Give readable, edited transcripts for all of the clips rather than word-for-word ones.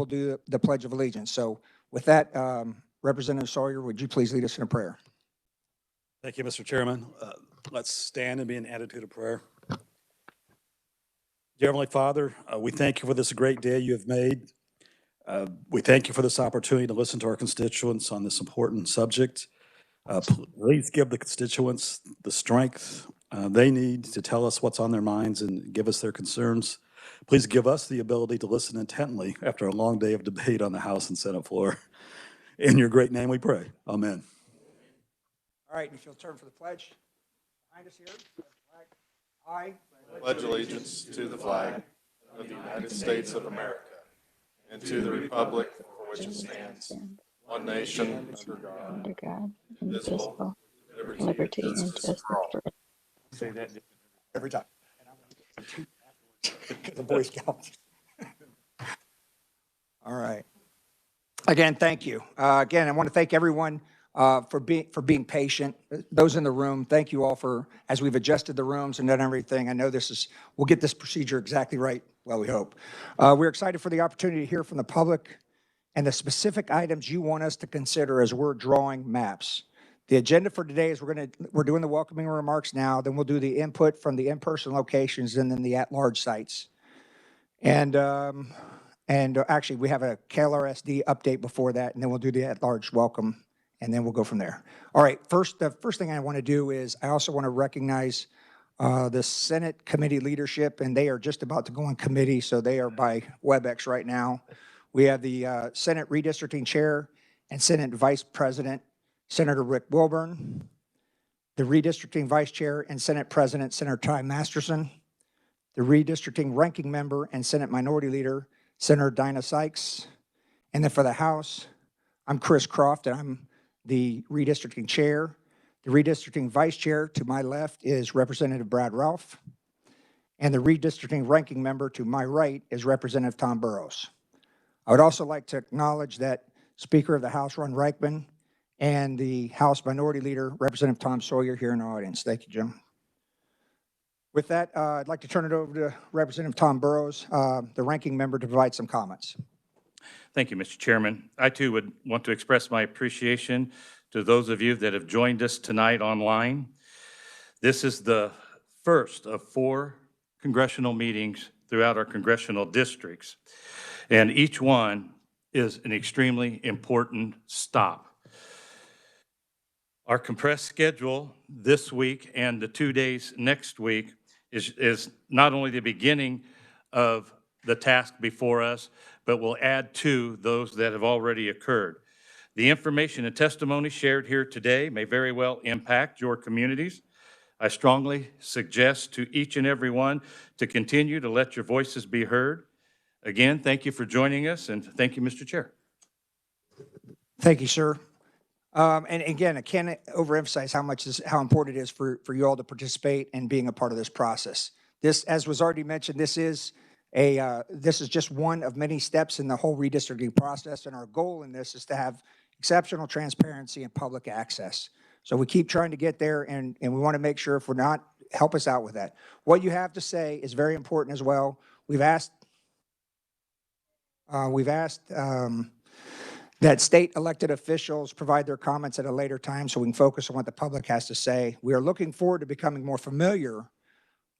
we'll do the Pledge of Allegiance. So with that, Representative Sawyer, would you please lead us in a prayer? Thank you, Mr. Chairman. Let's stand and be in attitude of prayer. Dear Heavenly Father, we thank you for this great day you have made. We thank you for this opportunity to listen to our constituents on this important subject. Please give the constituents the strength they need to tell us what's on their minds and give us their concerns. Please give us the ability to listen intently after a long day of debate on the House and Senate floor. In your great name we pray. Amen. All right, if you'll turn for the pledge. Behind us here, I pledge allegiance to the flag of the United States of America and to the republic for which it stands, one nation, under God, indivisible, liberty and justice for all. say that every time. The Boy Scouts. All right. Again, thank you. Again, I want to thank everyone for being patient. Those in the room, thank you all for, as we've adjusted the rooms and done everything. I know we'll get this procedure exactly right. Well, we hope. We're excited for the opportunity to hear from the public and the specific items you want us to consider as we're drawing maps. The agenda for today is we're doing the welcoming remarks now, then we'll do the input from the in-person locations and then the at-large sites. And actually, we have a KLRSD update before that, and then we'll do the at-large welcome, and then we'll go from there. All right, the first thing I want to do is I also want to recognize the Senate committee leadership, and they are just about to go on committee, so they are by WebEx right now. We have the Senate Redistricting Chair and Senate Vice President, Senator Rick Wilburn, the Redistricting Vice Chair and Senate President, Senator Ty Masterson, the Redistricting Ranking Member and Senate Minority Leader, Senator Dinah Sykes. And then for the House, I'm Chris Croft, and I'm the Redistricting Chair. The Redistricting Vice Chair to my left is Representative Brad Ralph, and the Redistricting Ranking Member to my right is Representative Tom Burrows. I would also like to acknowledge that Speaker of the House, Ron Reichman, and the House Minority Leader, Representative Tom Sawyer, here in the audience. Thank you, Jim. With that, I'd like to turn it over to Representative Tom Burrows, the ranking member, to provide some comments. Thank you, Mr. Chairman. I, too, would want to express my appreciation to those of you that have joined us tonight online. This is the first of 4 congressional meetings throughout our congressional districts, and each one is an extremely important stop. Our compressed schedule this week and the 2 days next week is not only the beginning of the task before us, but will add to those that have already occurred. The information and testimony shared here today may very well impact your communities. I strongly suggest to each and every one to continue to let your voices be heard. Again, thank you for joining us, and thank you, Mr. Chair. Thank you, sir. And again, I can't overemphasize how important it is for you all to participate and being a part of this process. This, as was already mentioned, this is just one of many steps in the whole redistricting process, and our goal in this is to have exceptional transparency and public access. So we keep trying to get there, and we want to make sure, if we're not, help us out with that. What you have to say is very important as well. We've asked that state elected officials provide their comments at a later time so we can focus on what the public has to say. We are looking forward to becoming more familiar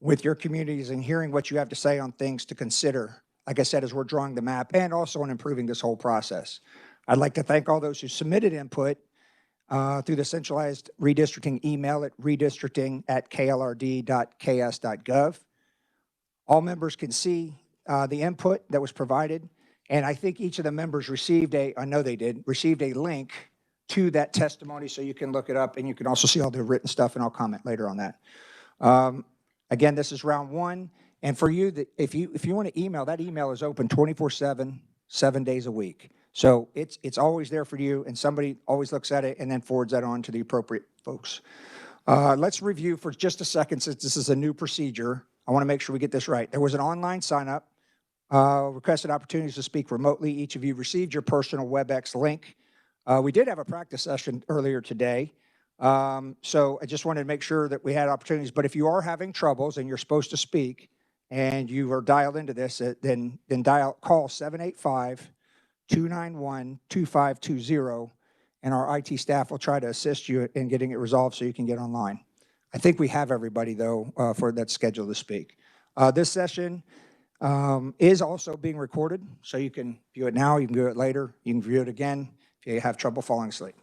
with your communities and hearing what you have to say on things to consider, like I said, as we're drawing the map, and also on improving this whole process. I'd like to thank all those who submitted input through the centralized redistricting email at redistricting@klrd.ks.gov. All members can see the input that was provided, and I think each of the members received received a link to that testimony, so you can look it up, and you can also see all the written stuff, and I'll comment later on that. Again, this is round 1, and for you, if you want to email, that email is open 24/7, 7 days a week. So it's always there for you, and somebody always looks at it and then forwards that on to the appropriate folks. Let's review for just a second, since this is a new procedure. I want to make sure we get this right. There was an online sign-up, requested opportunities to speak remotely. Each of you received your personal WebEx link. We did have a practice session earlier today, so I just wanted to make sure that we had opportunities. But if you are having troubles and you're supposed to speak and you are dialed into this, then call 291-2520, and our IT staff will try to assist you in getting it resolved so you can get online. I think we have everybody, though, for that scheduled to speak. This session is also being recorded, so you can view it now, you can view it later, you can view it again if you have trouble falling asleep.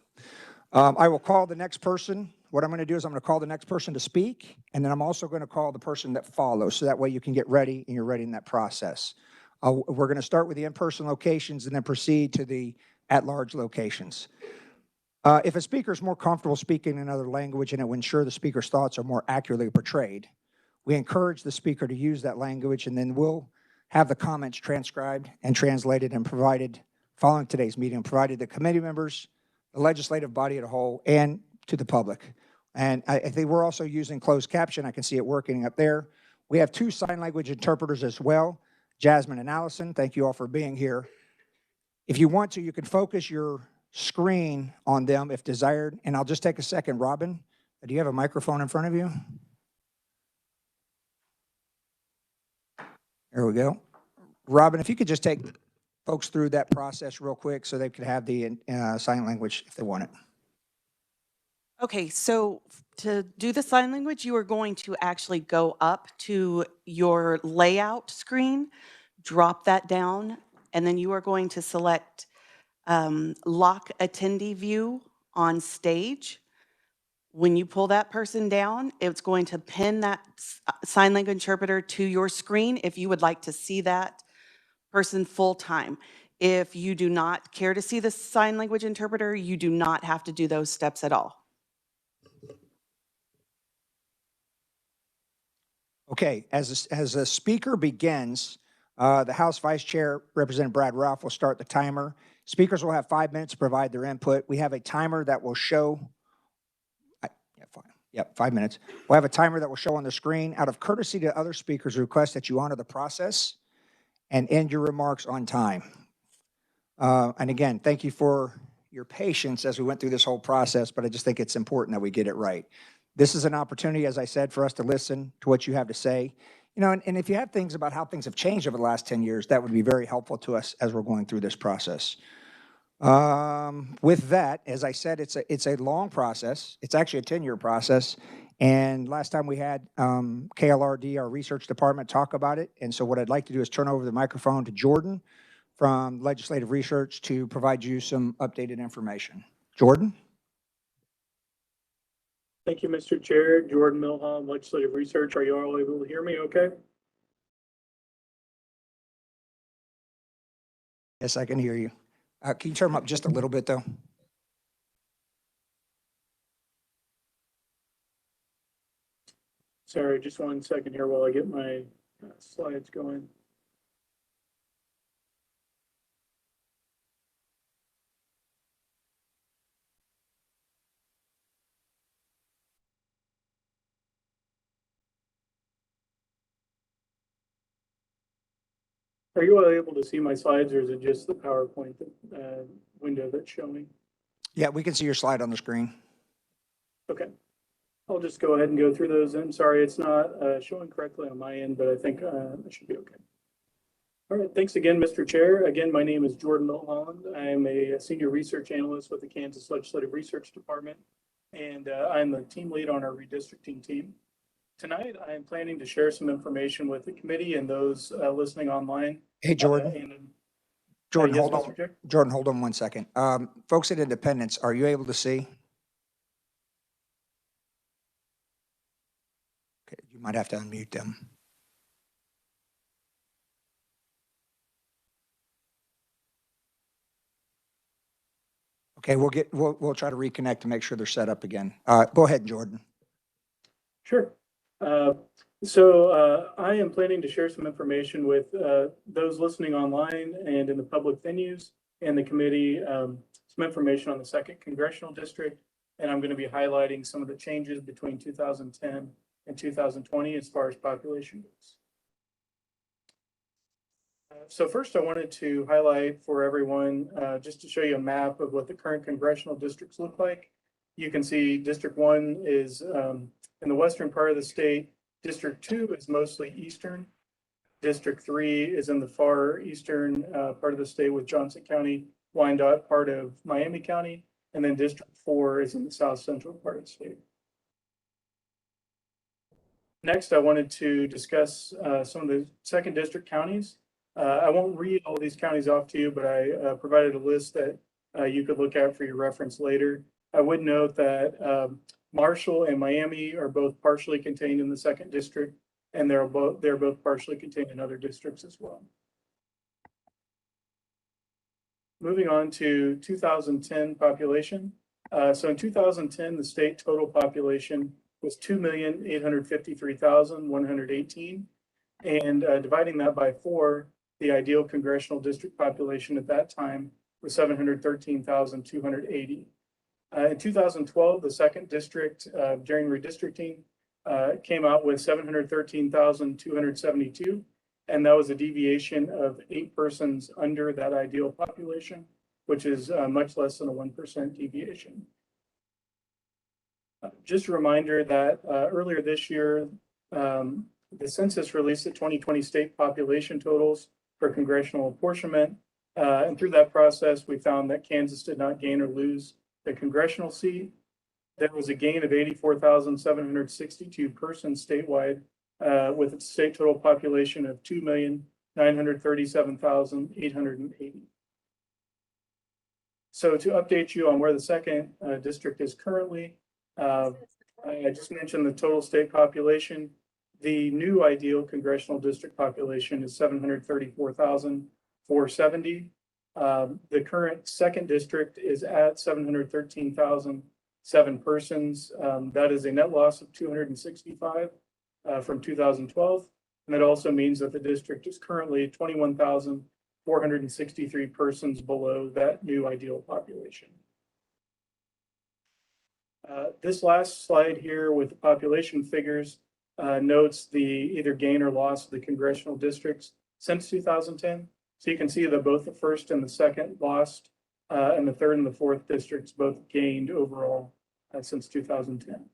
I will call the next person. What I'm going to do is I'm going to call the next person to speak, and then I'm also going to call the person that follows, so that way you can get ready and you're ready in that process. We're going to start with the in-person locations and then proceed to the at-large locations. If a speaker is more comfortable speaking in another language and it will ensure the speaker's thoughts are more accurately portrayed, we encourage the speaker to use that language, and then we'll have the comments transcribed and translated and provided following today's meeting, provided to committee members, the legislative body as a whole, and to the public. And I think we're also using closed caption. I can see it working up there. We have 2 sign language interpreters as well, Jasmine and Allison. Thank you all for being here. If you want to, you can focus your screen on them if desired. And I'll just take a second. Robin, do you have a microphone in front of you? There we go. Robin, if you could just take folks through that process real quick so they could have the sign language if they want it. Okay, so to do the sign language, you are going to actually go up to your layout screen, drop that down, and then you are going to select lock attendee view on stage. When you pull that person down, it's going to pin that sign language interpreter to your screen if you would like to see that person full time. If you do not care to see the sign language interpreter, you do not have to do those steps at all. Okay, as the speaker begins, the House Vice Chair, Representative Brad Ralph, will start the timer. Speakers will have 5 minutes to provide their input. We have a timer that will show, 5 minutes. We'll have a timer that will show on the screen. Out of courtesy to other speakers, request that you honor the process and end your remarks on time. And again, thank you for your patience as we went through this whole process, but I just think it's important that we get it right. This is an opportunity, as I said, for us to listen to what you have to say. You know, and if you have things about how things have changed over the last 10 years, that would be very helpful to us as we're going through this process. With that, as I said, it's a long process. It's actually a 10-year process. And last time we had KLRD, our research department, talk about it. And so what I'd like to do is turn over the microphone to Jordan from Legislative Research to provide you some updated information. Jordan? Thank you, Mr. Chair. Jordan Milholm, Legislative Research. Are you all able to hear me okay? Yes, I can hear you. Can you turn them up just a little bit, though? Sorry, just 1 second here while I get my slides going. Are you all able to see my slides, or is it just the PowerPoint window that's showing? Yeah, we can see your slide on the screen. Okay. I'll just go ahead and go through those. I'm sorry, it's not showing correctly on my end, but I think it should be okay. All right, thanks again, Mr. Chair. Again, my name is Jordan Milholland. I'm a senior research analyst with the Kansas Legislative Research Department, and I'm the team lead on our redistricting team. Tonight, I am planning to share some information with the committee and those listening online. Hey, Jordan. Jordan, yes, hold on. Jordan, hold on 1 second. Folks at Independence, are you able to see? Okay, you might have to unmute them. Okay, we'll try to reconnect to make sure they're set up again. Go ahead, Jordan. Sure. So I am planning to share some information with those listening online and in the public venues and the committee, some information on the 2nd Congressional District, and I'm going to be highlighting some of the changes between 2010 and 2020 as far as population goes. So first I wanted to highlight for everyone, just to show you a map of what the current congressional districts look like. You can see District 1 is in the western part of the state. District 2 is mostly eastern. District 3 is in the far eastern part of the state with Johnson County, Wyandotte, part of Miami County, and then District 4 is in the south central part of the state. Next, I wanted to discuss some of the second district counties. I won't read all these counties off to you, but I provided a list that you could look at for your reference later. I would note that Marshall and Miami are both partially contained in the second district, and they're both partially contained in other districts as well. Moving on to 2010 population. So in 2010, the state total population was 2,853,118. And dividing that by 4, the ideal congressional district population at that time was 713,280. In 2012, the second district during redistricting came out with 713,272. And that was a deviation of 8 persons under that ideal population, which is much less than a 1% deviation. Just a reminder that earlier this year, the census released the 2020 state population totals for congressional apportionment. And through that process, we found that Kansas did not gain or lose the congressional seat. There was a gain of 84,762 persons statewide, with its state total population of 2,937,880. So to update you on where the second district is currently, I just mentioned the total state population. The new ideal congressional district population is 734,470. The current second district is at 713,007 persons. That is a net loss of 265 from 2012. And that also means that the district is currently 21,463 persons below that new ideal population. This last slide here with the population figures notes the either gain or loss of the congressional districts since 2010. So you can see that both the first and the second lost, and the third and the fourth districts both gained overall since 2010.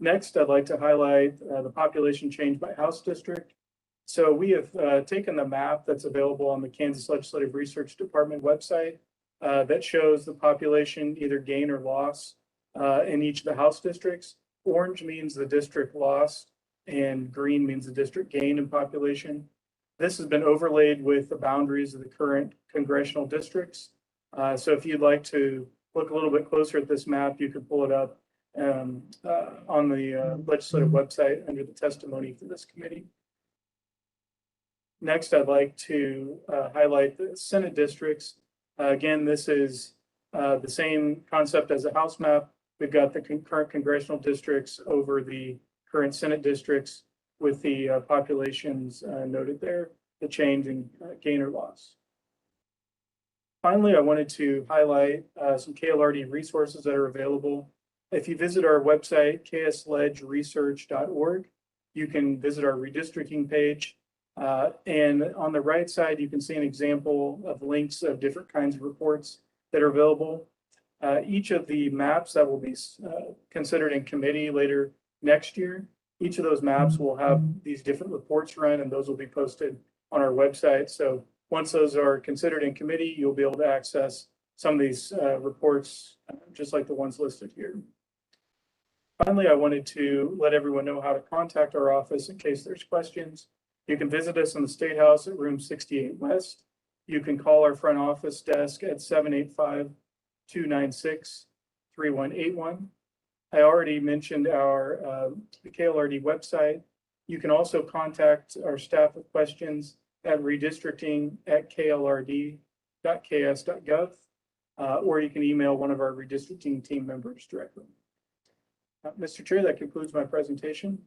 Next, I'd like to highlight the population change by House district. So we have taken the map that's available on the Kansas Legislative Research Department website that shows the population either gain or loss in each of the House districts. Orange means the district lost, and green means the district gained in population. This has been overlaid with the boundaries of the current congressional districts. So if you'd like to look a little bit closer at this map, you could pull it up on the legislative website under the testimony for this committee. Next, I'd like to highlight the Senate districts. Again, this is the same concept as a House map. We've got the current congressional districts over the current Senate districts with the populations noted there, the change in gain or loss. Finally, I wanted to highlight some KLRD resources that are available. If you visit our website, ks.gov, you can visit our redistricting page. And on the right side, you can see an example of links of different kinds of reports that are available. Each of the maps that will be considered in committee later next year, each of those maps will have these different reports run, and those will be posted on our website. So once those are considered in committee, you'll be able to access some of these reports, just like the ones listed here. Finally, I wanted to let everyone know how to contact our office in case there's questions. You can visit us in the State House at room 68 West. You can call our front office desk at 785-296-3181. I already mentioned our the KLRD website. You can also contact our staff with questions at redistricting@klrd.ks.gov, or you can email one of our redistricting team members directly. Mr. Chair, that concludes my presentation.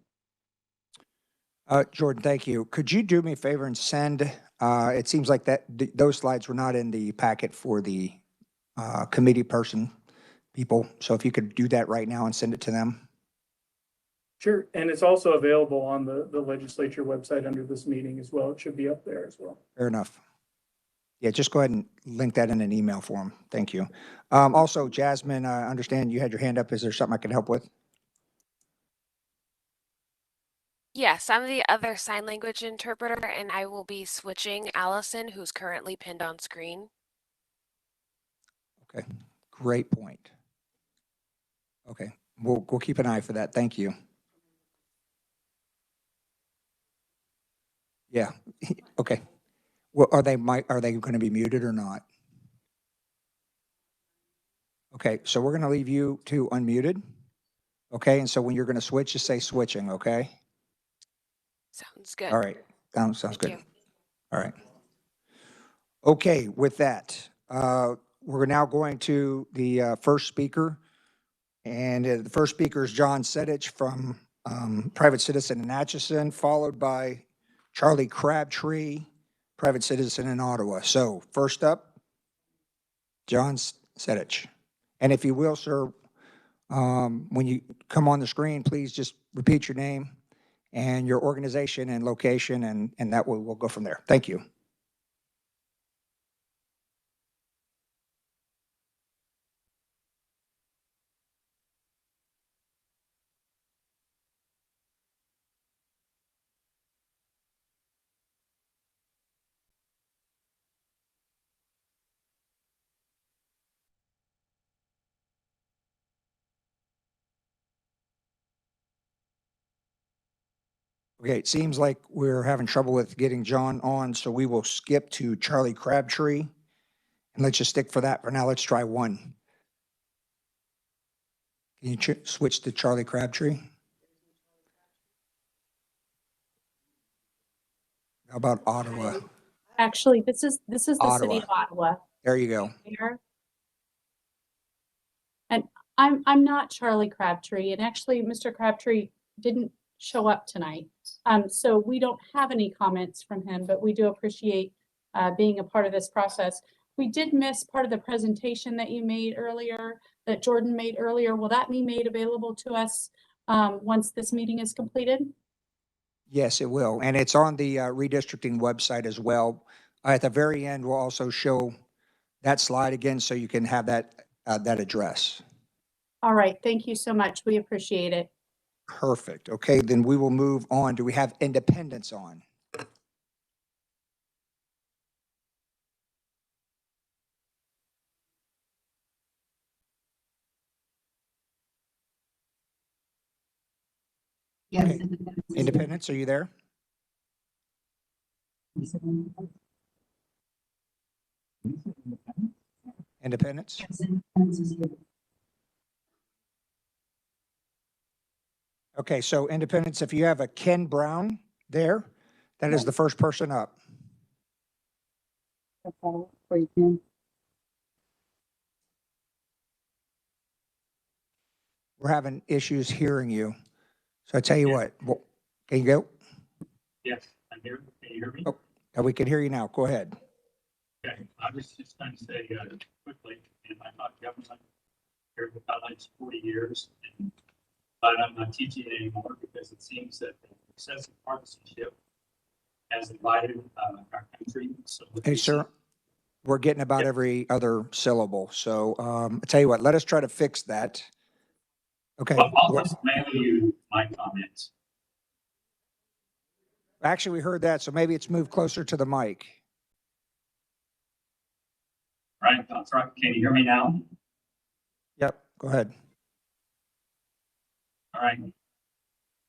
Jordan, thank you. Could you do me a favor and send, it seems like those slides were not in the packet for the committee people. So if you could do that right now and send it to them. Sure, and it's also available on the legislature website under this meeting as well. It should be up there as well. Fair enough. Yeah, just go ahead and link that in an email for them. Thank you. Also, Jasmine, I understand you had your hand up. Is there something I can help with? Yes, I'm the other sign language interpreter, and I will be switching Allison, who's currently pinned on screen. Okay, great point. Okay, we'll keep an eye for that. Thank you. Yeah, okay. Well, are they going to be muted or not? Okay, so we're going to leave you two unmuted. Okay, and so when you're going to switch, just say switching, okay? Sounds good. All right, sounds Thank good. you. All right. Okay, with that, we're now going to the first speaker. And the first speaker is John Sedich from Private Citizen in Atchison, followed by Charlie Crabtree, Private Citizen in Ottawa. So first up, John Sedich. And if you will, sir, when you come on the screen, please just repeat your name and your organization and location, and that we'll go from there. Thank you. Okay, it seems like we're having trouble with getting John on, so we will skip to Charlie Crabtree. And let's just stick for that for now. Let's try one. Can you switch to Charlie Crabtree? How about Ottawa? Actually, this is the city of Ottawa. There you go. Here. And I'm not Charlie Crabtree, and actually Mr. Crabtree didn't show up tonight. So we don't have any comments from him, but we do appreciate being a part of this process. We did miss part of the presentation that you made earlier, that Jordan made earlier. Will that be made available to us once this meeting is completed? Yes, it will. And it's on the redistricting website as well. At the very end, we'll also show that slide again so you can have that address. All right. Thank you so much. We appreciate it. Perfect. Okay, then we will move on. Do we have independents on? Yes. Okay. Independents, are you there? Independents? Okay, so independents, if you have a Ken Brown there, that is the first person up. We're having issues hearing you. So I tell you what, can you go? Yes, I'm here. Can you hear me? Oh, we can hear you now. Go ahead. Okay, I was just trying to say quickly, in my thought government here for about like 40 years, but I'm not teaching it anymore because it seems that the excessive partisanship has divided our country. So Hey, sir, we're getting about every other syllable. So I tell you what, let us try to fix that. Okay. Well, I'll just mail you my comments. Actually, we heard that, so maybe it's moved closer to the mic. Right, that's right. Can you hear me now? Yep, go ahead. All right.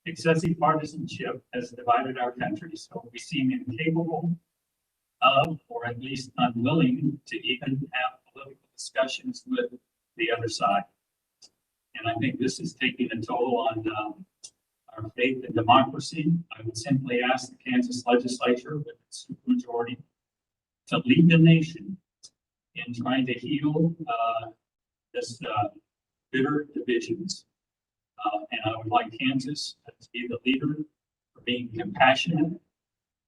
Excessive partisanship has divided our country, so we seem incapable of, or at least unwilling to even have political discussions with the other side. And I think this is taking a toll on our faith in democracy. I would simply ask the Kansas Legislature with its supermajority to lead the nation in trying to heal this bitter divisions. And I would like Kansas to be the leader for being compassionate,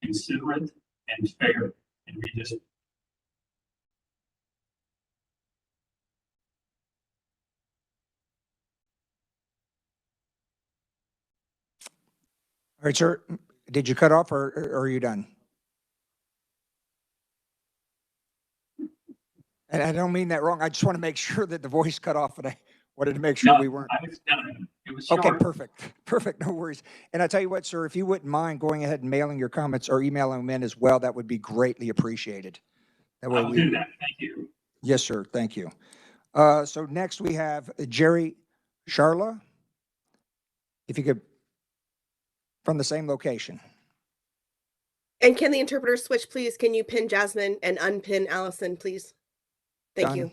considerate, and fair in redistricting. All right, sir, did you cut off or are you done? And I don't mean that wrong. I just want to make sure that the voice cut off, and I wanted to make sure No, we weren't. I was done. It was Okay, short. perfect, perfect, no worries. And I tell you what, sir, if you wouldn't mind going ahead and mailing your comments or emailing them in as well, that would be greatly appreciated. That way I'll we, do that. Thank you. yes, sir, thank you. So next we have Jerry Sharla. If you could, from the same location. And can the interpreter switch, please? Can you pin Jasmine and unpin Allison, please? Thank Done. you.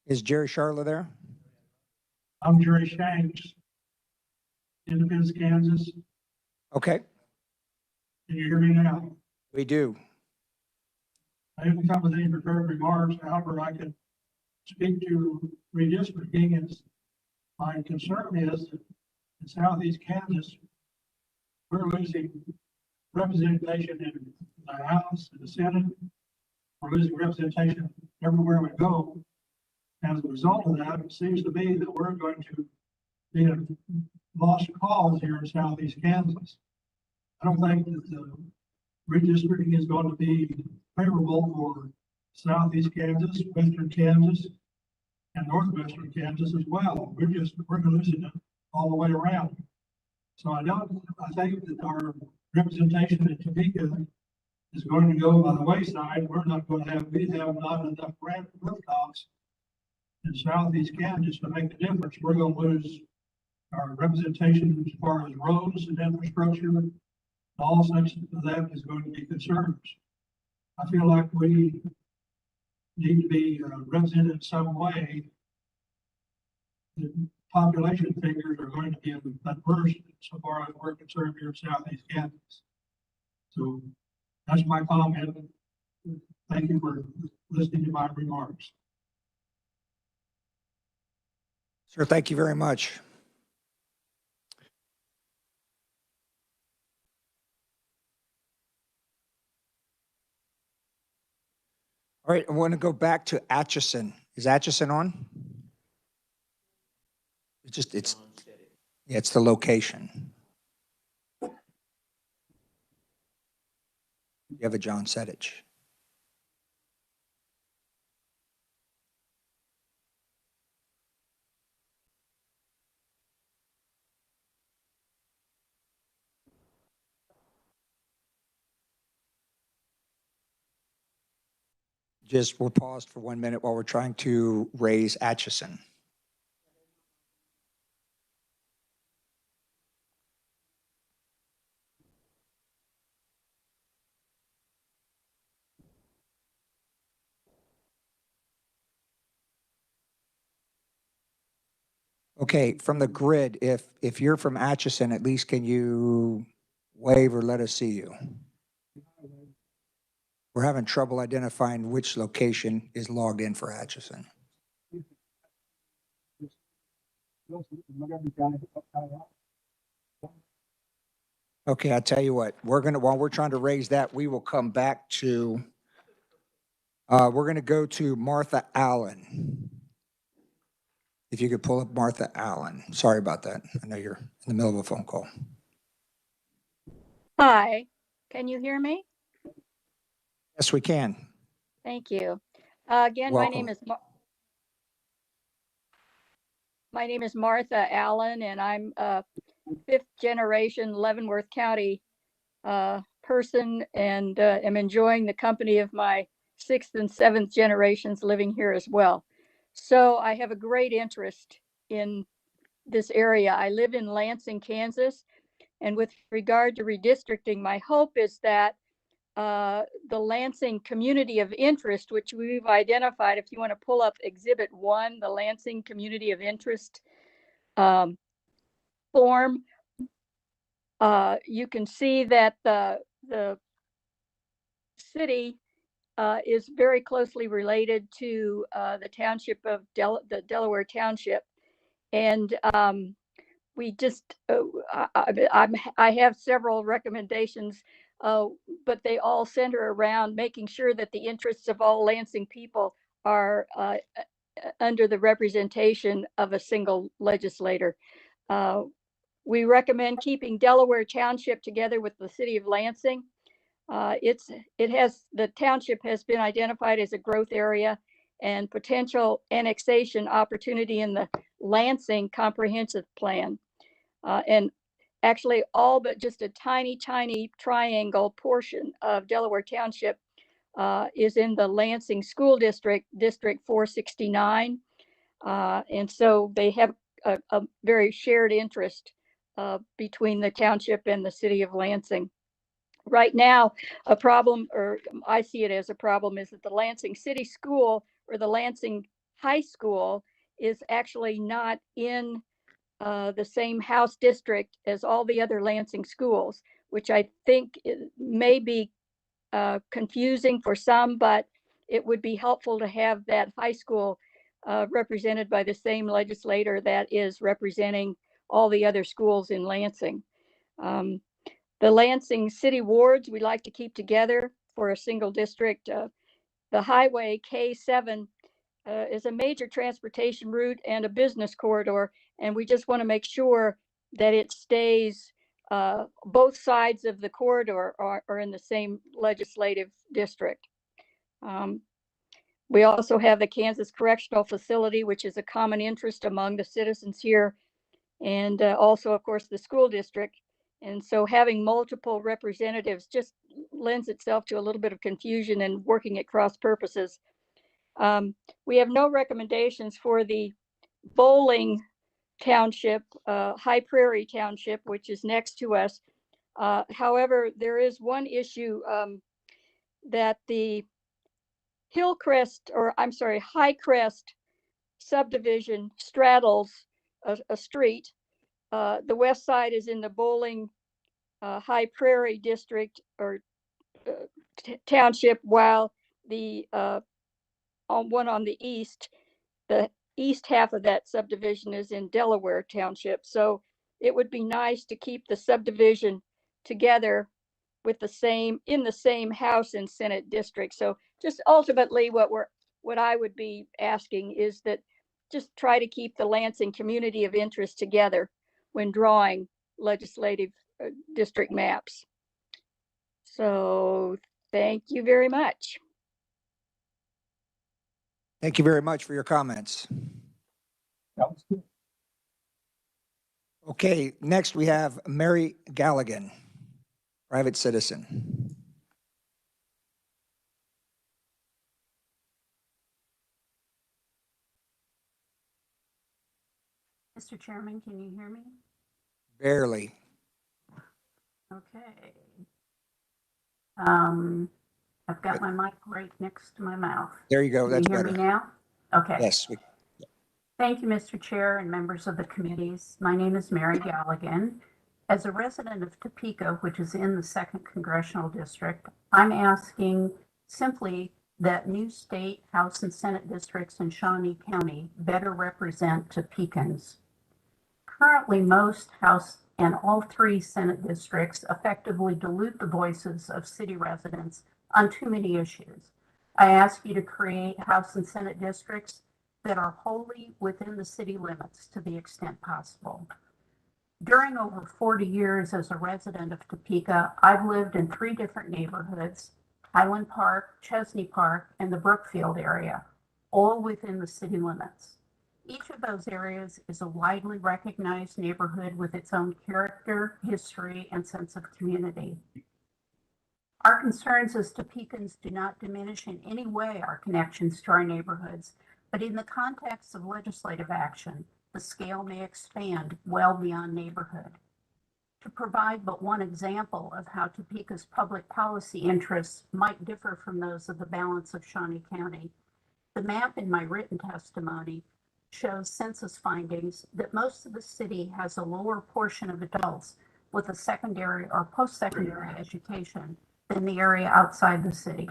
Is Jerry Sharla there? I'm Jerry Shanks, Independence, Kansas. Okay, Can you hear me now? we do. I didn't come with any prepared remarks. However, I could speak to redistricting, and my concern is that in southeast Kansas, we're losing representation in the House and the Senate. We're losing representation everywhere we go. As a result of that, it seems to me that we're going to be a lost cause here in southeast Kansas. I don't think that the redistricting is going to be favorable for southeast Kansas, western Kansas, and northwestern Kansas as well. We're losing it all the way around. So I think that our representation in Topeka is going to go by the wayside. We have not enough rooftops in southeast Kansas to make a difference. We're going to lose our representation as far as roads and infrastructure. All such of that is going to be concerns. I feel like we need to be represented in some way. The population figures are going to be adverse so far as we're concerned here in southeast Kansas. So that's my comment. Thank you for listening to my remarks. Sir, thank you very much. All right, I want to go back to Atchison. Is Atchison on? It's the location. You have a John Sedich. Just, we're paused for 1 minute while we're trying to raise Atchison. Okay, from the grid, if you're from Atchison, at least can you wave or let us see you? We're having trouble identifying which location is logged in for Atchison. Okay, I'll tell you what, while we're trying to raise that, we will come back to, we're gonna go to Martha Allen. If you could pull up Martha Allen. Sorry about that. I know you're in the middle of a phone call. Hi, can you hear me? Yes, we can. Thank you. Again, my name Welcome. is Martha Allen, and I'm a fifth generation Leavenworth County person, and am enjoying the company of my sixth and seventh generations living here as well. So I have a great interest in this area. I live in Lansing, Kansas, and with regard to redistricting, my hope is that the Lansing community of interest, which we've identified, if you want to pull up Exhibit 1, the Lansing community of interest form, you can see that the city is very closely related to the township of the Delaware Township. And we just, I have several recommendations, but they all center around making sure that the interests of all Lansing people are under the representation of a single legislator. We recommend keeping Delaware Township together with the city of Lansing. The township has been identified as a growth area and potential annexation opportunity in the Lansing Comprehensive Plan. And actually all but just a tiny triangle portion of Delaware Township is in the Lansing School District, District 469. And so they have a very shared interest between the township and the city of Lansing. Right now, a problem, or I see it as a problem, is that the Lansing City School or the Lansing High School is actually not in the same house district as all the other Lansing schools, which I think may be confusing for some, but it would be helpful to have that high school represented by the same legislator that is representing all the other schools in Lansing. The Lansing city wards we like to keep together for a single district. The highway K7 is a major transportation route and a business corridor, and we just want to make sure that it stays, both sides of the corridor are in the same legislative district. We also have the Kansas Correctional Facility, which is a common interest among the citizens here, and also, of course, the school district. And so having multiple representatives just lends itself to a little bit of confusion and working at cross purposes. We have no recommendations for the Bowling Township, High Prairie Township, which is next to us. However, there is one issue that the High Crest subdivision straddles a street. The west side is in the Bowling High Prairie district or township, while the on the east, the east half of that subdivision is in Delaware Township. So it would be nice to keep the subdivision together with in the same House and Senate district. So just ultimately what I would be asking is that just try to keep the Lansing community of interest together when drawing legislative district maps. So thank you very much. Thank you very much for your comments. Okay, next we have Mary Galligan, private citizen. Mr. Chairman, can you hear me? Barely. Okay. I've got my mic right next to my mouth. There you go. That's Can you hear better. me now? Okay. Yes. Thank you, Mr. Chair and members of the committees. My name is Mary Galligan. As a resident of Topeka, which is in the 2nd Congressional District, I'm asking simply that new state, House, and Senate districts in Shawnee County better represent Topekans. Currently, most House and all 3 Senate districts effectively dilute the voices of city residents on too many issues. I ask you to create House and Senate districts that are wholly within the city limits to the extent possible. During over 40 years as a resident of Topeka, I've lived in 3 different neighborhoods, Highland Park, Chesney Park, and the Brookfield area, all within the city limits. Each of those areas is a widely recognized neighborhood with its own character, history, and sense of community. Our concerns as Topekans do not diminish in any way our connections to our neighborhoods, but in the context of legislative action, the scale may expand well beyond neighborhood. To provide but one example of how Topeka's public policy interests might differ from those of the balance of Shawnee County, the map in my written testimony shows census findings that most of the city has a lower portion of adults with a secondary or post-secondary education than the area outside the city.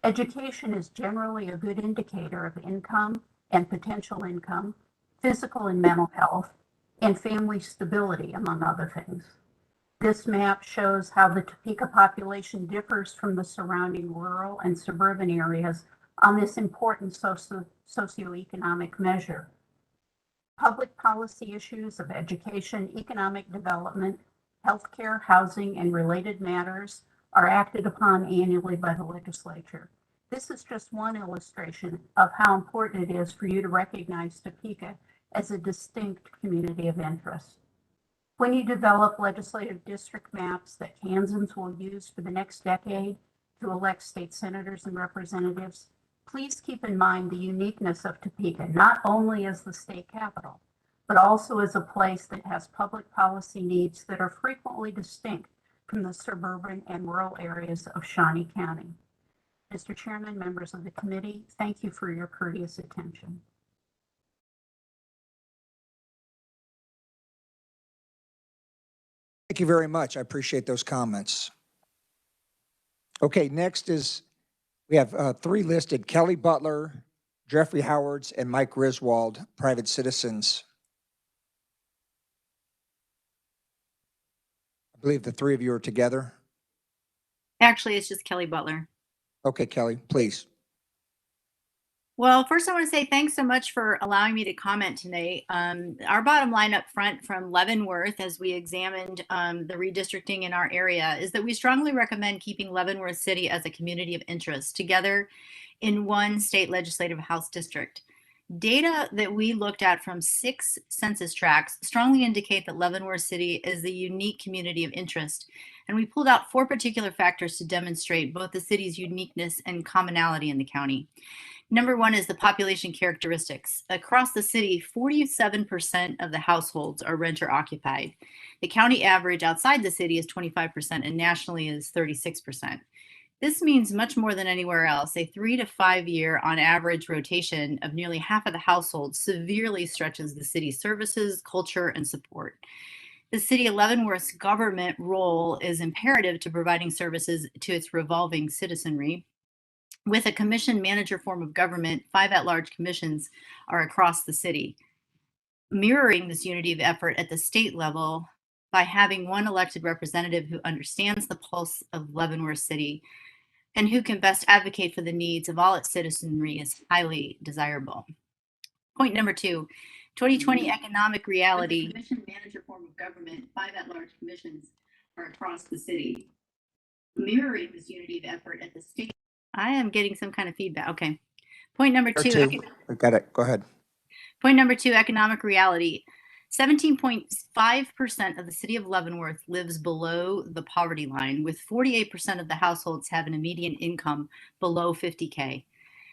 Education is generally a good indicator of income and potential income, physical and mental health, and family stability, among other things. This map shows how the Topeka population differs from the surrounding rural and suburban areas on this important socioeconomic measure. Public policy issues of education, economic development, healthcare, housing, and related matters are acted upon annually by the legislature. This is just one illustration of how important it is for you to recognize Topeka as a distinct community of interest. When you develop legislative district maps that Kansans will use for the next decade to elect state senators and representatives, please keep in mind the uniqueness of Topeka, not only as the state capital, but also as a place that has public policy needs that are frequently distinct from the suburban and rural areas of Shawnee County. Mr. Chairman, members of the committee, thank you for your courteous attention. Thank you very much. I appreciate those comments. Okay, next is, we have three listed: Kelly Butler, Jeffrey Howards, and Mike Griswold, private citizens. I believe the three of you are together. Actually, it's just Kelly Butler. Okay, Kelly, please. Well, first I want to say thanks so much for allowing me to comment today. Our bottom line up front from Leavenworth, as we examined the redistricting in our area, is that we strongly recommend keeping Leavenworth City as a community of interest together in one state legislative house district. Data that we looked at from 6 census tracts strongly indicate that Leavenworth City is a unique community of interest. And we pulled out 4 particular factors to demonstrate both the city's uniqueness and commonality in the county. Number 1 is the population characteristics. Across the city, 47% of the households are renter occupied. The county average outside the city is 25% and nationally is 36%. This means much more than anywhere else. A 3 to 5 year on average rotation of nearly half of the households severely stretches the city's services, culture, and support. The city of Leavenworth's government role is imperative to providing services to its revolving citizenry. With a commission manager form of government, 5 at-large commissions are across the city, mirroring this unity of effort at the state level by having one elected representative who understands the pulse of Leavenworth City and who can best advocate for the needs of all its citizenry is highly desirable. Point number 2, 2020 economic reality. With the commission manager form of government, 5 at-large commissions are across the city, mirroring this unity of effort at the state. I am getting some kind of feedback. Okay. Point number 2. I got it. Go ahead. Point number 2, economic reality. 17.5% of the city of Leavenworth lives below the poverty line, with 48% of the households having a median income below 50K.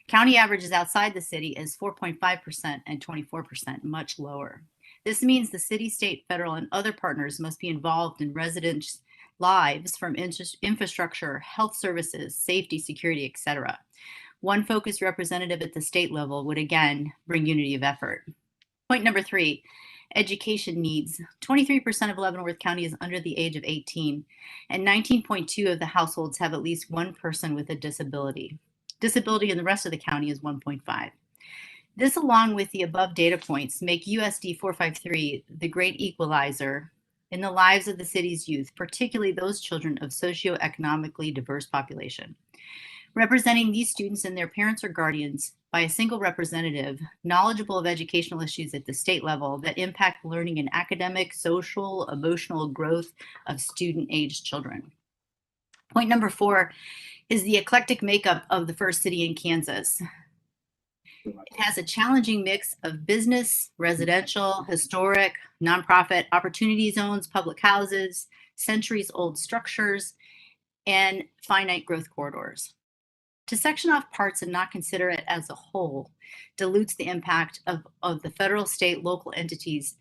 County averages outside the city is 4.5% and 24%, much lower. This means the city, state, federal, and other partners must be involved in residents' lives, from infrastructure, health services, safety, security, etc. One focused representative at the state level would again bring unity of effort. Point number 3, education needs. 23% of Leavenworth County is under the age of 18, and 19.2% of the households have at least one person with a disability. Disability in the rest of the county is 1.5. This, along with the above data points, make USD 453 the great equalizer in the lives of the city's youth, particularly those children of socioeconomically diverse population. Representing these students and their parents or guardians by a single representative knowledgeable of educational issues at the state level that impact learning and academic, social, emotional growth of student-aged children. Point number 4 is the eclectic makeup of the first city in Kansas. It has a challenging mix of business, residential, historic, nonprofit, opportunity zones, public houses, centuries-old structures, and finite growth corridors. To section off parts and not consider it as a whole dilutes the impact of the federal, state, local entities,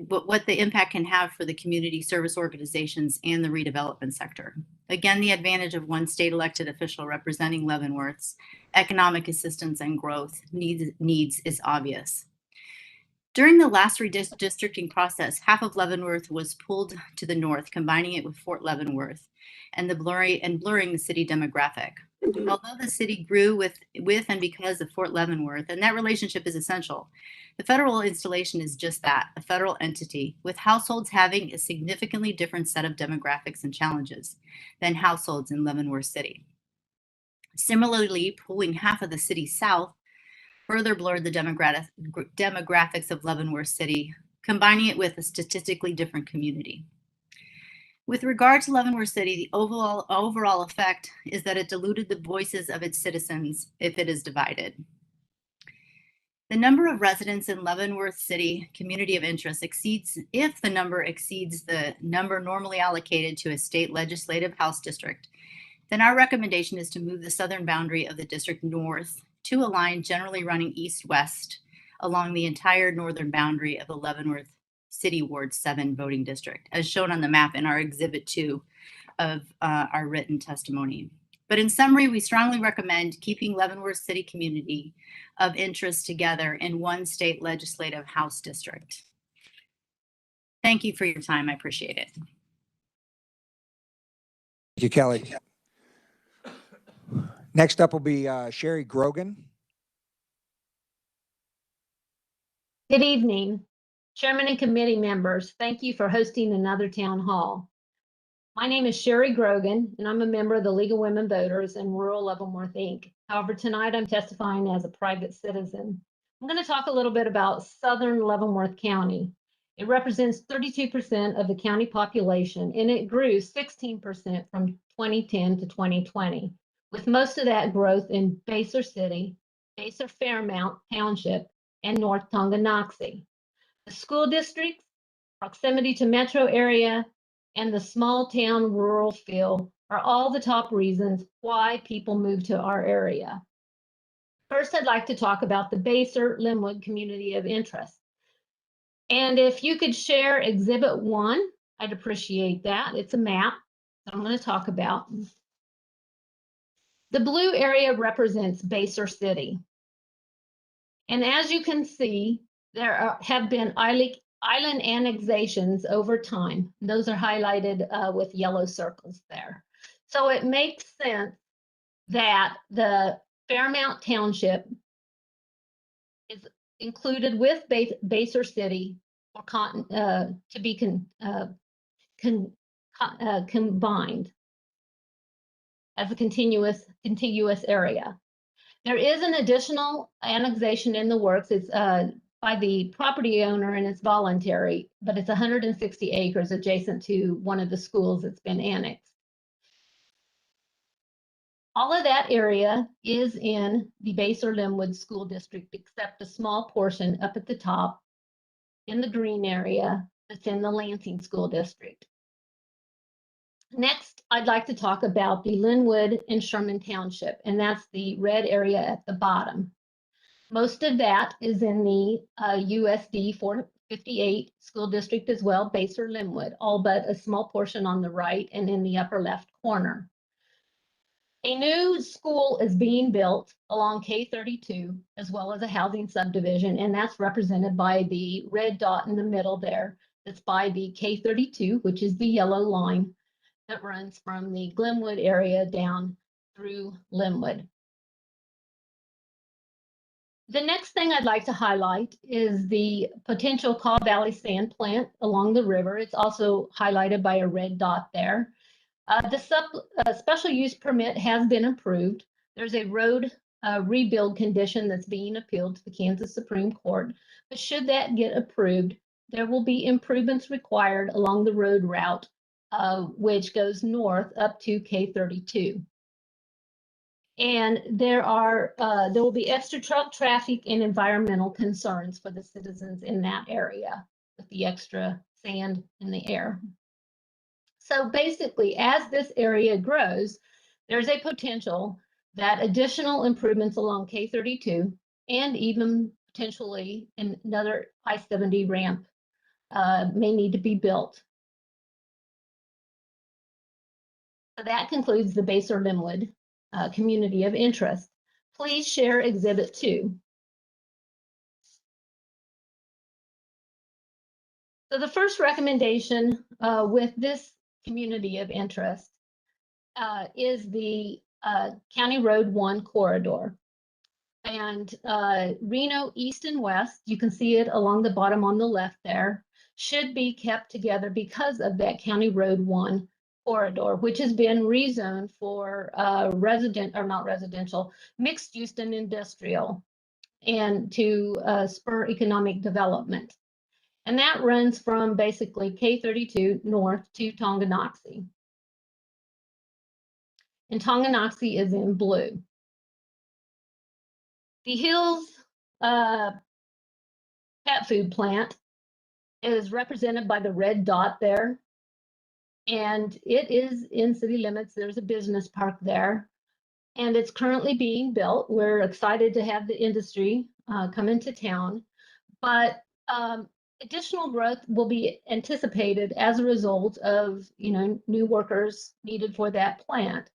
what the impact can have for the community service organizations and the redevelopment sector. Again, the advantage of one state elected official representing Leavenworth's economic assistance and growth needs is obvious. During the last redistricting process, half of Leavenworth was pulled to the north, combining it with Fort Leavenworth and blurring the city demographic. Although the city grew with and because of Fort Leavenworth, and that relationship is essential, the federal installation is just that, a federal entity, with households having a significantly different set of demographics and challenges than households in Leavenworth City. Similarly, pulling half of the city south further blurred the demographics of Leavenworth City, combining it with a statistically different community. With regard to Leavenworth City, the overall effect is that it diluted the voices of its citizens if it is divided. The number of residents in Leavenworth City community of interest exceeds the number normally allocated to a state legislative house district, then our recommendation is to move the southern boundary of the district north to a line generally running east-west along the entire northern boundary of the Leavenworth City Ward 7 voting district, as shown on the map in our Exhibit 2 of our written testimony. But in summary, we strongly recommend keeping Leavenworth City community of interest together in one state legislative house district. Thank you for your time. I appreciate it. Thank you, Kelly. Next up will be Sherry Grogan. Good evening, Chairman and committee members. Thank you for hosting another town hall. My name is Sherry Grogan, and I'm a member of the League of Women Voters in rural Leavenworth, Inc. However, tonight I'm testifying as a private citizen. I'm going to talk a little bit about southern Leavenworth County. It represents 32% of the county population, and it grew 16% from 2010 to 2020, with most of that growth in Basehor City, Basehor Fairmount Township, and North Tonganoxie. The school districts, proximity to metro area, and the small town rural feel are all the top reasons why people move to our area. First, I'd like to talk about the Basehor Linwood community of interest. And if you could share Exhibit 1, I'd appreciate that. It's a map that I'm going to talk about. The blue area represents Basehor City. And as you can see, there have been island annexations over time. Those are highlighted with yellow circles there. So it makes sense that the Fairmount Township is included with Basehor City or to be combined as a contiguous area. There is an additional annexation in the works. It's by the property owner and it's voluntary, but it's 160 acres adjacent to one of the schools that's been annexed. All of that area is in the Basehor Linwood School District, except a small portion up at the top in the green area that's in the Lansing School District. Next, I'd like to talk about the Linwood and Sherman Township, and that's the red area at the bottom. Most of that is in the USD 458 school district as well, Basehor Linwood, all but a small portion on the right and in the upper left corner. A new school is being built along K32, as well as a housing subdivision, and that's represented by the red dot in the middle there. That's by the K32, which is the yellow line that runs from the Glenwood area down through Linwood. The next thing I'd like to highlight is the potential Kaw Valley sand plant along the river. It's also highlighted by a red dot there. The special use permit has been approved. There's a road rebuild condition that's being appealed to the Kansas Supreme Court. But should that get approved, there will be improvements required along the road route, which goes north up to K32. And there will be extra truck traffic and environmental concerns for the citizens in that area with the extra sand in the air. So basically, as this area grows, there's a potential that additional improvements along K32 and even potentially another I-70 ramp may need to be built. So that concludes the Basehor Linwood community of interest. Please share Exhibit 2. So the first recommendation with this community of interest is the County Road 1 corridor. And Reno East and West, you can see it along the bottom on the left there, should be kept together because of that County Road 1 corridor, which has been rezoned for mixed use and industrial, and to spur economic development. And that runs from basically K32 north to Tonganoxie. And Tonganoxie is in blue. The Hills pet food plant is represented by the red dot there. And it is in city limits. There's a business park there. And it's currently being built. We're excited to have the industry come into town. But additional growth will be anticipated as a result of, new workers needed for that plant.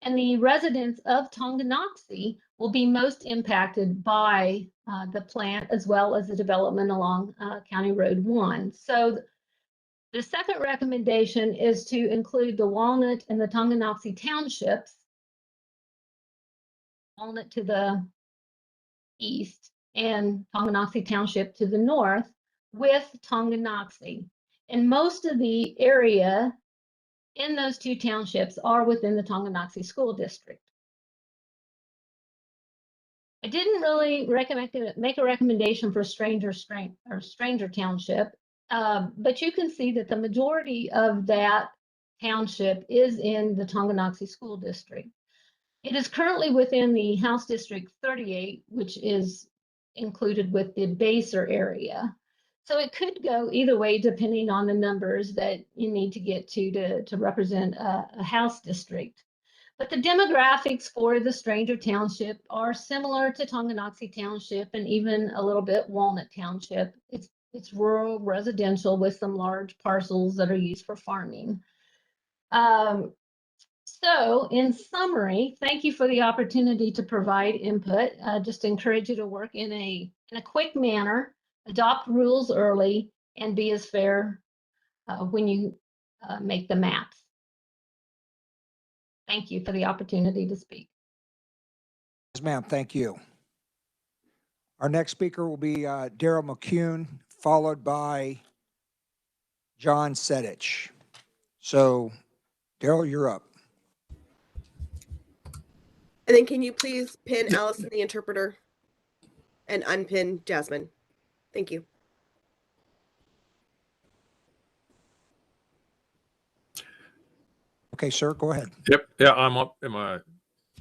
And the residents of Tonganoxie will be most impacted by the plant, as well as the development along County Road 1. So the second recommendation is to include the Walnut and the Tonganoxie townships, Walnut to the east and Tonganoxie Township to the north, with Tonganoxie. And most of the area in those two townships are within the Tonganoxie School District. I didn't really make a recommendation for Stranger Township, but you can see that the majority of that township is in the Tonganoxie School District. It is currently within the House District 38, which is included with the Baser area. So it could go either way, depending on the numbers that you need to get to represent a House district. But the demographics for the Stranger Township are similar to Tonganoxie Township and even a little bit Walnut Township. It's rural residential with some large parcels that are used for farming. So in summary, thank you for the opportunity to provide input. Just encourage you to work in a quick manner, adopt rules early, and be as fair when you make the maps. Thank you for the opportunity to speak. Yes, ma'am, thank you. Our next speaker will be Daryl McCune, followed by John Sedich. So, Daryl, you're up. And then can you please pin Allison, the interpreter, and unpin Jasmine? Thank you. Okay, sir, go ahead. Yep. Yeah, I'm up.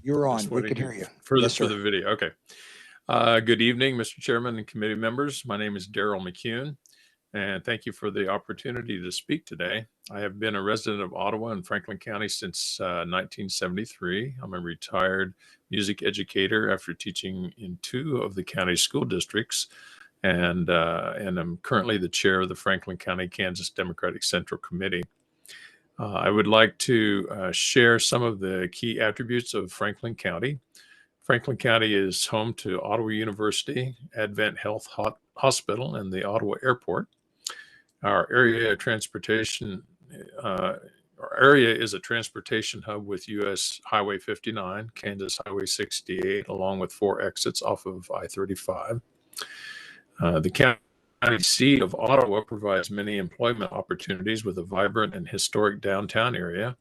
You're on. We can hear you. For Yes, the sir. video. Okay. Good evening, Mr. Chairman and committee members. My name is Daryl McCune, and thank you for the opportunity to speak today. I have been a resident of Ottawa and Franklin County since 1973. I'm a retired music educator after teaching in 2 of the county school districts, and I'm currently the chair of the Franklin County, Kansas Democratic Central Committee. I would like to share some of the key attributes of Franklin County. Franklin County is home to Ottawa University, Advent Health Hospital, and the Ottawa Airport. Our area is a transportation hub with U.S. Highway 59, Kansas Highway 68, along with 4 exits off of I-35. The county seat of Ottawa provides many employment opportunities with a vibrant and historic downtown area,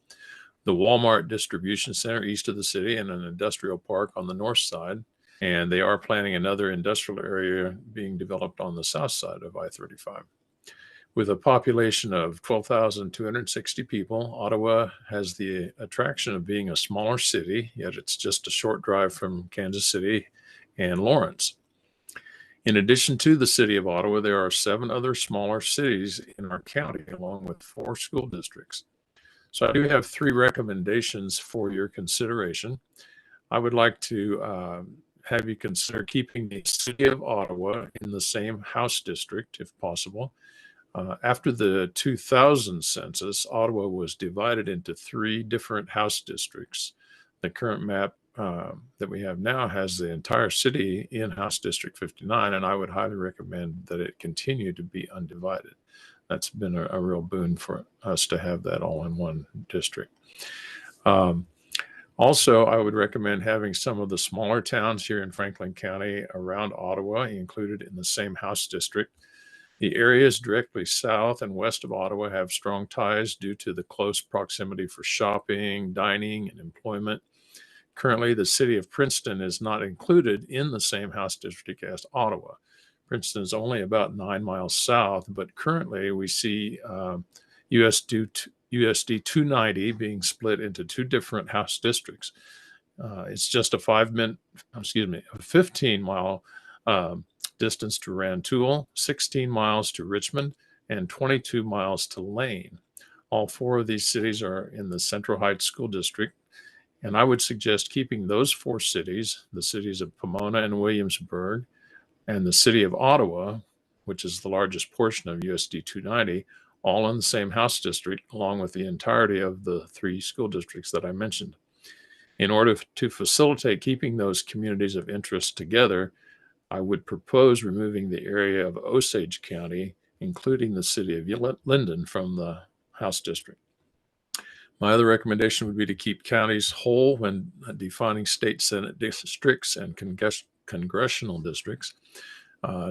the Walmart distribution center east of the city, and an industrial park on the north side. And they are planning another industrial area being developed on the south side of I-35. With a population of 12,260 people, Ottawa has the attraction of being a smaller city, yet it's just a short drive from Kansas City and Lawrence. In addition to the city of Ottawa, there are 7 other smaller cities in our county, along with 4 school districts. So I do have 3 recommendations for your consideration. I would like to have you consider keeping the city of Ottawa in the same House district, if possible. After the 2000 census, Ottawa was divided into 3 different House districts. The current map that we have now has the entire city in House District 59, and I would highly recommend that it continue to be undivided. That's been a real boon for us to have that all in one district. Also, I would recommend having some of the smaller towns here in Franklin County around Ottawa included in the same House district. The areas directly south and west of Ottawa have strong ties due to the close proximity for shopping, dining, and employment. Currently, the city of Princeton is not included in the same House district as Ottawa. Princeton is only about 9 miles south, but currently we see USD 290 being split into two different House districts. It's just a 15-mile distance to Rantoul, 16 miles to Richmond, and 22 miles to Lane. All four of these cities are in the Central Heights School District, and I would suggest keeping those four cities, the cities of Pomona and Williamsburg, and the city of Ottawa, which is the largest portion of USD 290, all in the same House district, along with the entirety of the three school districts that I mentioned. In order to facilitate keeping those communities of interest together, I would propose removing the area of Osage County, including the city of Linden, from the House district. My other recommendation would be to keep counties whole when defining state Senate districts and congressional districts.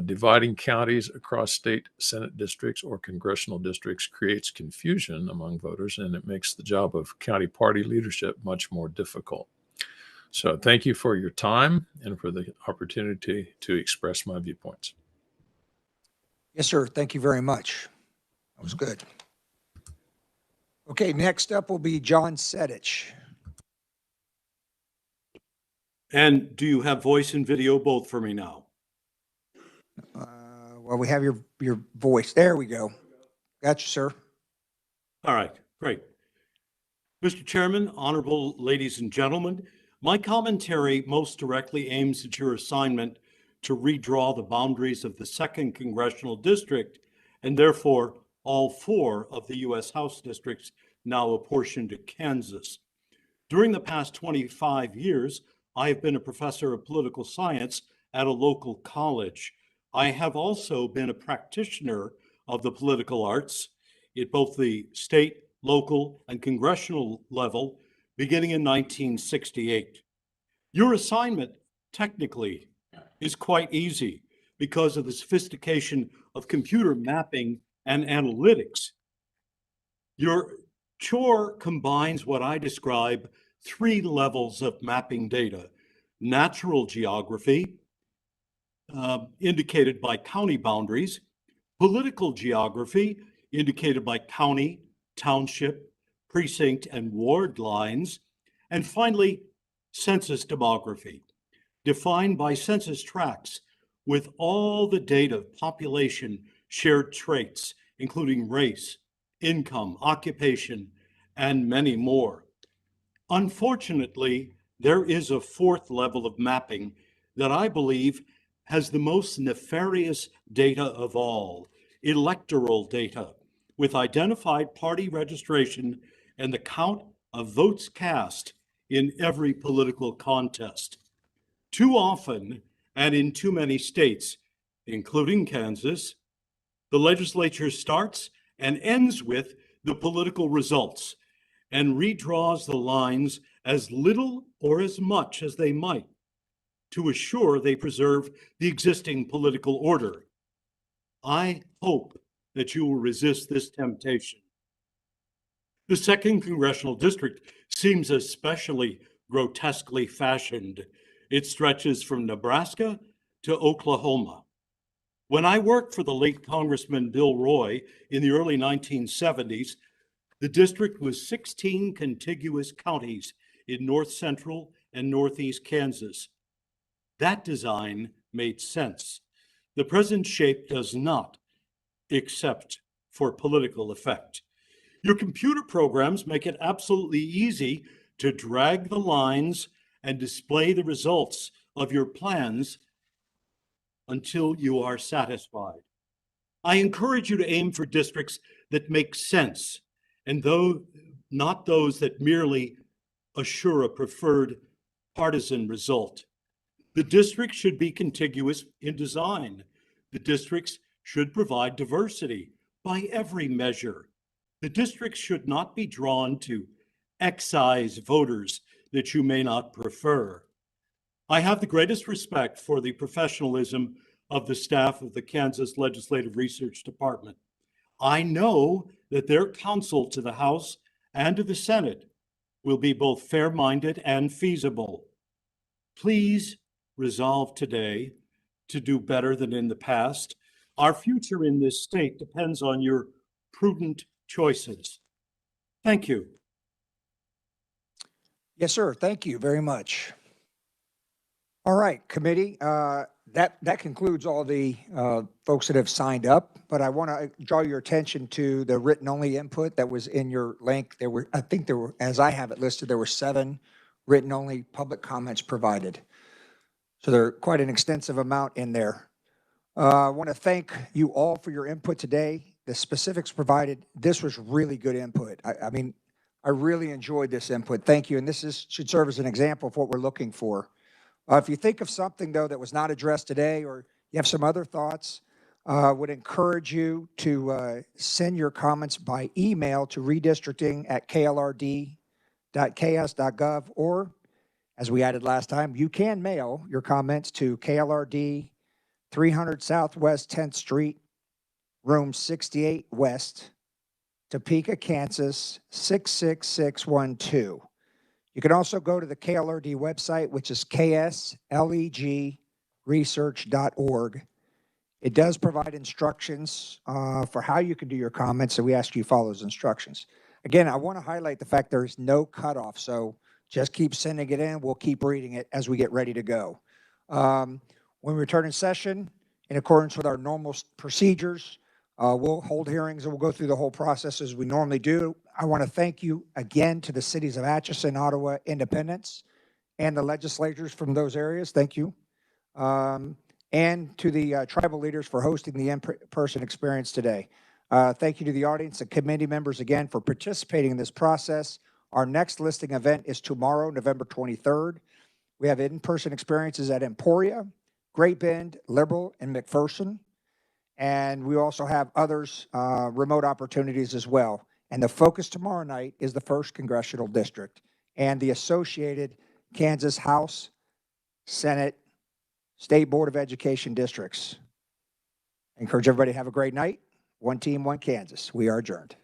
Dividing counties across state Senate districts or congressional districts creates confusion among voters, and it makes the job of county party leadership much more difficult. So thank you for your time and for the opportunity to express my viewpoints. Yes, sir. Thank you very much. That was good. Okay, next up will be John Sedich. And do you have voice and video both for me now? Well, we have your voice. There we go. Got you, sir. All right, great. Mr. Chairman, honorable ladies and gentlemen, my commentary most directly aims at your assignment to redraw the boundaries of the 2nd Congressional District and therefore all 4 of the U.S. House districts now apportioned to Kansas. During the past 25 years, I have been a professor of political science at a local college. I have also been a practitioner of the political arts at both the state, local, and congressional level, beginning in 1968. Your assignment, technically, is quite easy because of the sophistication of computer mapping and analytics. Your chore combines what I describe 3 levels of mapping data: natural geography, indicated by county boundaries; political geography, indicated by county, township, precinct, and ward lines; and finally, census demography, defined by census tracts with all the data of population, shared traits, including race, income, occupation, and many more. Unfortunately, there is a 4th level of mapping that I believe has the most nefarious data of all: electoral data, with identified party registration and the count of votes cast in every political contest. Too often, and in too many states, including Kansas, the legislature starts and ends with the political results and redraws the lines as little or as much as they might to assure they preserve the existing political order. I hope that you will resist this temptation. The 2nd Congressional District seems especially grotesquely fashioned. It stretches from Nebraska to Oklahoma. When I worked for the late Congressman Bill Roy in the early 1970s, the district was 16 contiguous counties in north central and northeast Kansas. That design made sense. The present shape does not, except for political effect. Your computer programs make it absolutely easy to drag the lines and display the results of your plans until you are satisfied. I encourage you to aim for districts that make sense, and not those that merely assure a preferred partisan result. The district should be contiguous in design. The districts should provide diversity by every measure. The districts should not be drawn to excise voters that you may not prefer. I have the greatest respect for the professionalism of the staff of the Kansas Legislative Research Department. I know that their counsel to the House and to the Senate will be both fair-minded and feasible. Please resolve today to do better than in the past. Our future in this state depends on your prudent choices. Thank you. Yes, sir. Thank you very much. All right, committee, that concludes all the folks that have signed up, but I want to draw your attention to the written only input that was in your link. I think there were, as I have it listed, there were 7 written only public comments provided. So there are quite an extensive amount in there. I want to thank you all for your input today. The specifics provided, this was really good input. I mean, I really enjoyed this input. Thank you. And this should serve as an example of what we're looking for. If you think of something, though, that was not addressed today, or you have some other thoughts, would encourage you to send your comments by email to redistricting@klrd.ks.gov, or, as we added last time, you can mail your comments to KLRD 300 Southwest 10th Street, Room 68 West, Topeka, Kansas 66612. You can also go to the KLRD website, which is kslegresearch.org. It does provide instructions for how you can do your comments, so we ask you to follow those instructions. Again, I want to highlight the fact there is no cutoff, so just keep sending it in. We'll keep reading it as we get ready to go. When we return in session, in accordance with our normal procedures, we'll hold hearings and we'll go through the whole process as we normally do. I want to thank you again to the cities of Atchison, Ottawa, Independence, and the legislatures from those areas. Thank you. And to the tribal leaders for hosting the in-person experience today. Thank you to the audience and committee members again for participating in this process. Our next listing event is tomorrow, November 23rd. We have in-person experiences at Emporia, Great Bend, Liberal, and McPherson. And we also have others, remote opportunities as well. And the focus tomorrow night is the 1st Congressional District and the associated Kansas House, Senate, State Board of Education districts. I encourage everybody to have a great night. One team, one Kansas. We are adjourned.